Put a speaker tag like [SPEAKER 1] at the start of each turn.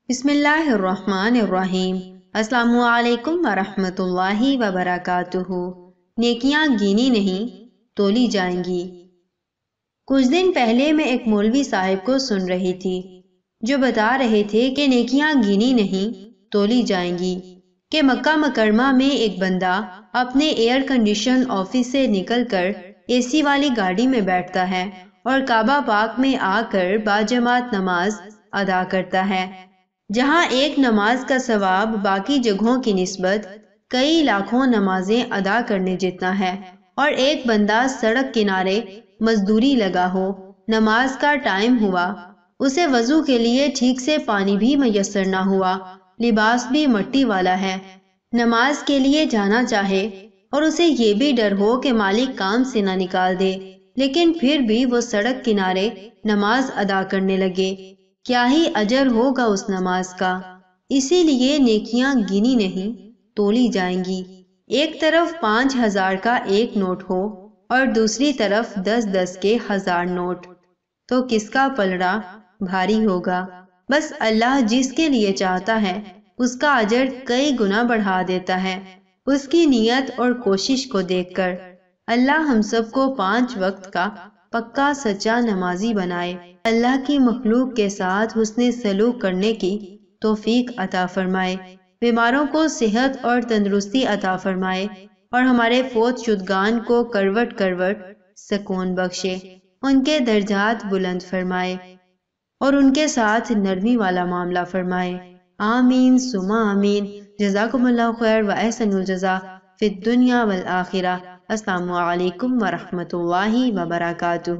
[SPEAKER 1] بسم اللہ الرحمن الرحیم۔ السلام علیکم ورحمۃ اللہ وبرکاتہ۔ نیکیاں گینی نہیں تولی جائیں گی۔ کچھ دن پہلے میں ایک مولوی صاحب کو سن رہی تھی جو بتا رہے تھے کہ نیکیاں گینی نہیں تولی جائیں گی، کہ مکہ مکرمہ میں ایک بندہ اپنے ایئر کنڈیشن آفس سے نکل کر اے سی والی گاڑی میں بیٹھتا ہے اور کعبہ پاک میں آ کر باجماعت نماز ادا کرتا ہے، جہاں ایک نماز کا ثواب باقی جگہوں کی نسبت کئی لاکھوں نمازیں ادا کرنے جتنا ہے، اور ایک بندہ سڑک کنارے مزدوری لگا ہو، نماز کا ٹائم ہوا، اسے وضو کے لیے ٹھیک سے پانی بھی میسر نہ ہوا، لباس بھی مٹی والا ہے، نماز کے لیے جانا چاہے اور اسے یہ بھی ڈر ہو کہ مالک کام سے نہ نکال دے، لیکن پھر بھی وہ سڑک کنارے نماز ادا کرنے لگے، کیا ہی اجر ہوگا اس نماز کا۔ اسی لیے نیکیاں گنی نہیں تولی جائیں گی۔ ایک طرف 5000 کا ایک نوٹ ہو اور دوسری طرف 10 کے 1000 نوٹ، تو کس کا پلڑا بھاری ہوگا؟ بس اللہ جس کے لیے چاہتا ہے اس کا اجر کئی گنا بڑھا دیتا ہے، اس کی نیت اور کوشش کو دیکھ کر۔ اللہ ہم سب کو 5 وقت کا پکا سچا نمازی بنائے، اللہ کی مخلوق کے ساتھ حسن سلوک کرنے کی توفیق عطا فرمائے، بیماروں کو صحت اور تندرستی عطا فرمائے، اور ہمارے فوت شدگان کو کروٹ کروٹ سکون بخشے، ان کے درجات بلند فرمائے اور ان کے ساتھ نرمی والا معاملہ فرمائے۔ آمین ثم آمین۔ جزاکم اللہ خیر و احسن الجزا فی الدنیا والآخرہ۔ السلام علیکم ورحمۃ اللہ وبرکاتہ۔